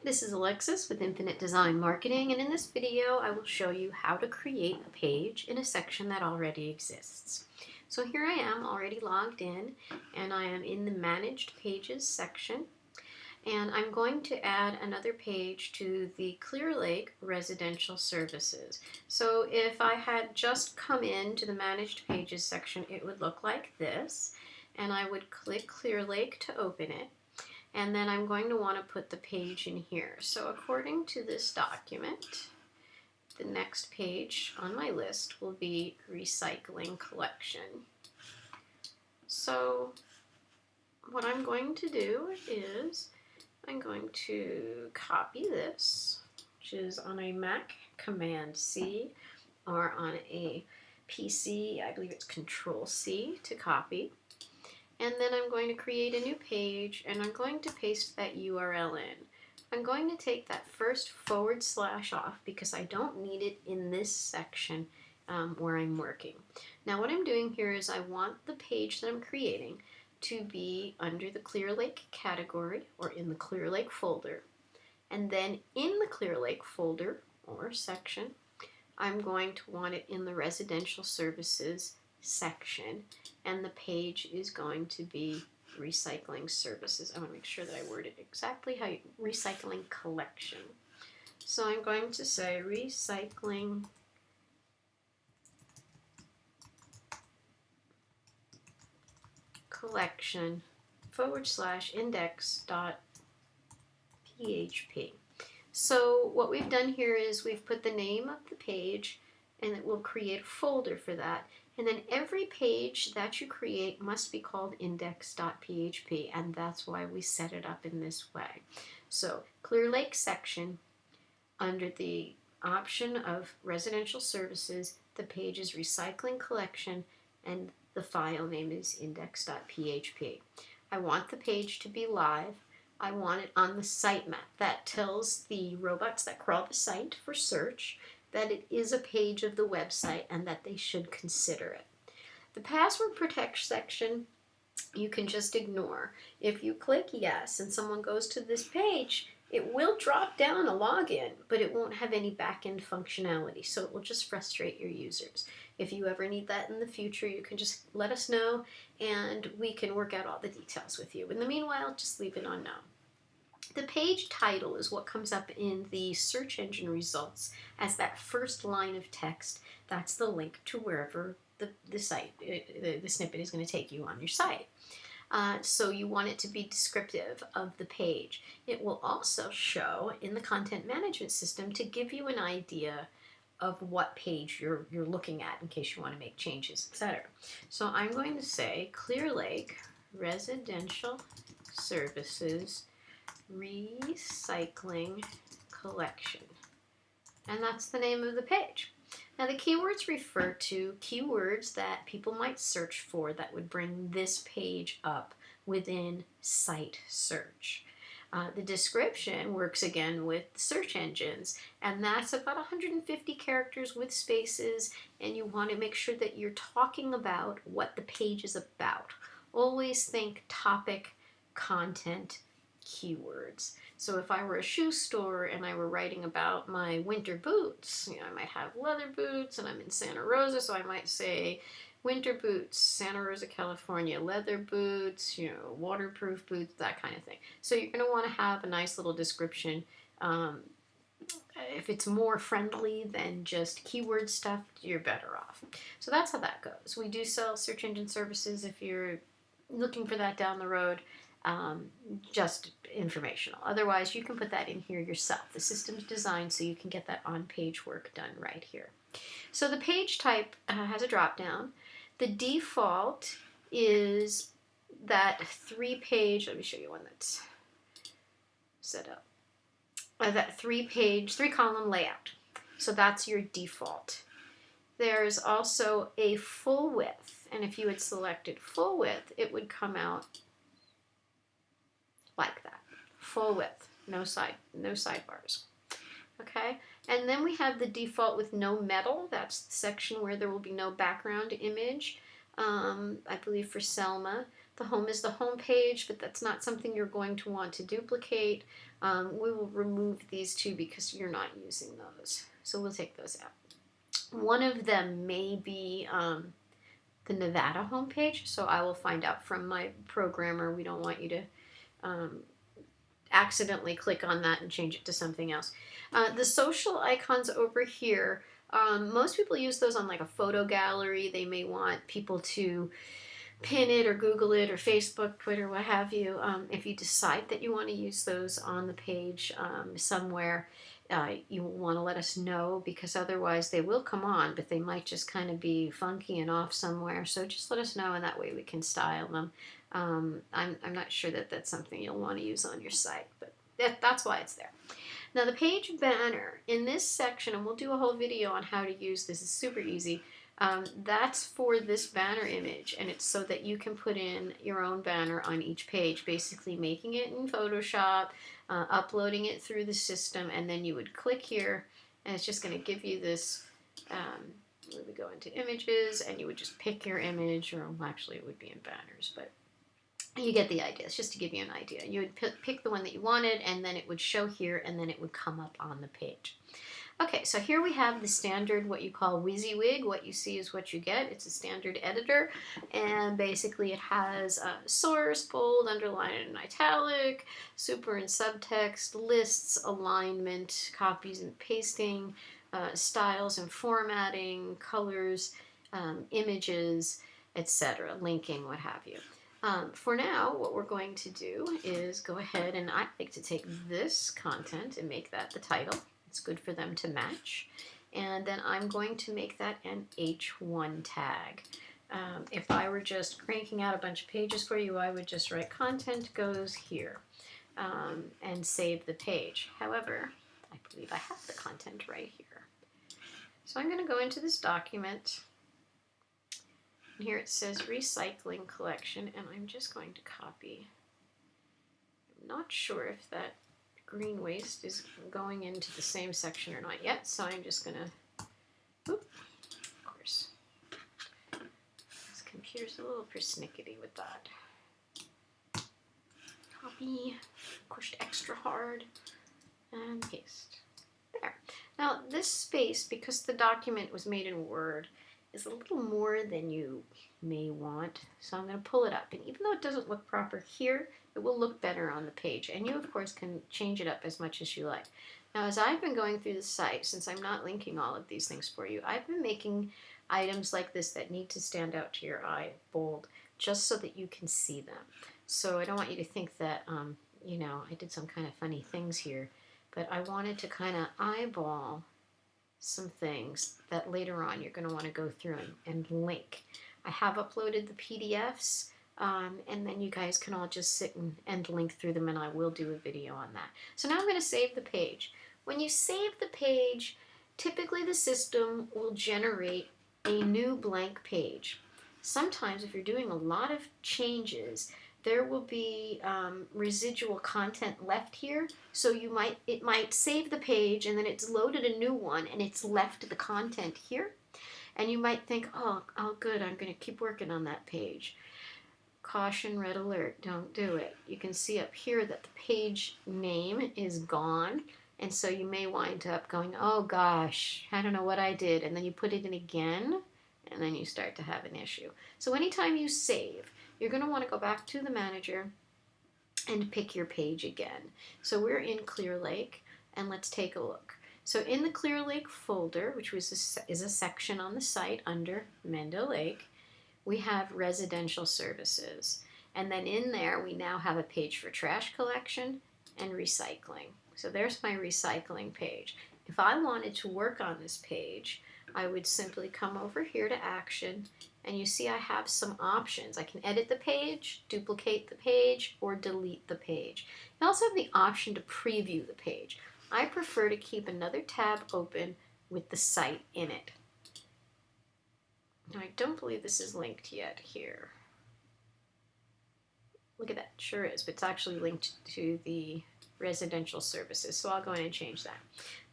This is Alexis with Infinite Design Marketing, and in this video I will show you how to create a page in a section that already exists. So here I am already logged in, and I am in the Managed Pages section, and I'm going to add another page to the Clear Lake Residential Services. So if I had just come into the Managed Pages section, it would look like this, and I would click Clear Lake to open it. And then I'm going to want to put the page in here. So according to this document, the next page on my list will be Recycling Collection. So what I'm going to do is I'm going to copy this, which is on a Mac, Command C, or on a PC, I believe it's Control C to copy. And then I'm going to create a new page, and I'm going to paste that URL in. I'm going to take that first / off because I don't need it in this section where I'm working. Now what I'm doing here is I want the page that I'm creating to be under the Clear Lake category or in the Clear Lake folder. And then in the Clear Lake folder or section, I'm going to want it in the Residential Services section, and the page is going to be Recycling Services. I want to make sure that I word it exactly how Recycling Collection. So I'm going to say Recycling Collection / index.php. So what we've done here is we've put the name of the page, and it will create a folder for that. And then every page that you create must be called index.php, and that's why we set it up in this way. So Clear Lake section, under the option of Residential Services, the page is Recycling Collection, and the file name is index.php. I want the page to be live. I want it on the sitemap. That tells the robots that crawl the site for search that it is a page of the website and that they should consider it. The password protect section you can just ignore. If you click yes and someone goes to this page, it will drop down a login, but it won't have any back-end functionality, so it will just frustrate your users. If you ever need that in the future, you can just let us know and we can work out all the details with you. In the meanwhile, just leave it unknown. The page title is what comes up in the search engine results as that first line of text. That's the link to wherever the snippet is going to take you on your site. So you want it to be descriptive of the page. It will also show in the content management system to give you an idea of what page you're looking at in case you want to make changes, etc. So I'm going to say Clear Lake Residential Services Recycling Collection, and that's the name of the page. Now the keywords refer to keywords that people might search for that would bring this page up within site search. The description works again with search engines, and that's about 150 characters with spaces, and you want to make sure that you're talking about what the page is about. Always think topic, content, keywords. So if I were a shoe store and I were writing about my winter boots, I might have leather boots, and I'm in Santa Rosa, so I might say winter boots, Santa Rosa, California, leather boots, waterproof boots, that kind of thing. So you're going to want to have a nice little description. If it's more friendly than just keyword stuff, you're better off. So that's how that goes. We do sell search engine services if you're looking for that down the road. Just informational. Otherwise, you can put that in here yourself. The system's designed so you can get that on-page work done right here. So the page type has a drop-down. The default is that 3-page, let me show you one that's set up, that 3-column layout. So that's your default. There's also a full width, and if you had selected full width, it would come out like that. Full width, no sidebars. Okay, and then we have the default with no metal. That's the section where there will be no background image. I believe for Selma. The home is the home page, but that's not something you're going to want to duplicate. We will remove these two because you're not using those. So we'll take those out. One of them may be the Nevada homepage, so I will find out from my programmer. We don't want you to accidentally click on that and change it to something else. The social icons over here, most people use those on like a photo gallery. They may want people to pin it or Google it or Facebook, Twitter, what have you. If you decide that you want to use those on the page somewhere, you want to let us know, because otherwise they will come on, but they might just kind of be funky and off somewhere. So just let us know, and that way we can style them. I'm not sure that that's something you'll want to use on your site, but that's why it's there. Now the page banner in this section, and we'll do a whole video on how to use this, is super easy. That's for this banner image, and it's so that you can put in your own banner on each page, basically making it in Photoshop, uploading it through the system, and then you would click here, and it's just going to give you this, we would go into images, and you would just pick your image, or well, actually it would be in banners, but you get the idea. It's just to give you an idea. You would pick the one that you wanted, and then it would show here, and then it would come up on the page. Okay, so here we have the standard, what you call WYSIWYG. What you see is what you get. It's a standard editor, and basically it has source, bold, underline, and italic, super and subtext, lists, alignment, copies and pasting, styles and formatting, colors, images, etc., linking, what have you. For now, what we're going to do is go ahead, and I like to take this content and make that the title. It's good for them to match. And then I'm going to make that an H1 tag. If I were just cranking out a bunch of pages for you, I would just write content goes here and save the page. However, I believe I have the content right here. So I'm going to go into this document. And here it says recycling collection, and I'm just going to copy. I'm not sure if that green waste is going into the same section or not yet, so I'm just gonna, of course, this computer's a little persnickety with that. Copy, pushed extra hard, and paste. There. Now this space, because the document was made in Word, is a little more than you may want, so I'm going to pull it up, and even though it doesn't look proper here, it will look better on the page, and you of course can change it up as much as you like. Now as I've been going through the site, since I'm not linking all of these things for you, I've been making items like this that need to stand out to your eye, bold, just so that you can see them. So I don't want you to think that, you know, I did some kind of funny things here, but I wanted to kind of eyeball some things that later on you're going to want to go through and link. I have uploaded the PDFs, and then you guys can all just sit and link through them, and I will do a video on that. So now I'm going to save the page. When you save the page, typically the system will generate a new blank page. Sometimes if you're doing a lot of changes, there will be residual content left here, so it might save the page and then it's loaded a new one and it's left the content here, and you might think, oh good, I'm going to keep working on that page. Caution, red alert, don't do it. You can see up here that the page name is gone, and so you may wind up going, oh gosh, I don't know what I did, and then you put it in again, and then you start to have an issue. So anytime you save, you're going to want to go back to the manager and pick your page again. So we're in Clear Lake, and let's take a look. So in the Clear Lake folder, which is a section on the site under Mendo Lake, we have residential services. And then in there, we now have a page for trash collection and recycling. So there's my recycling page. If I wanted to work on this page, I would simply come over here to Action, and you see I have some options. I can edit the page, duplicate the page, or delete the page. I also have the option to preview the page. I prefer to keep another tab open with the site in it. Now I don't believe this is linked yet here. Look at that, sure is, but it's actually linked to the residential services, so I'll go in and change that.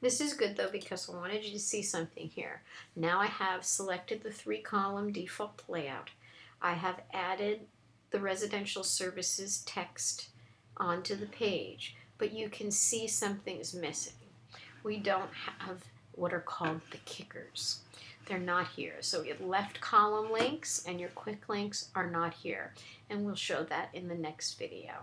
This is good though, because I wanted you to see something here. Now I have selected the 3-column default layout. I have added the residential services text onto the page, but you can see something's missing. We don't have what are called the kickers. They're not here. So your left column links and your quick links are not here. And we'll show that in the next video.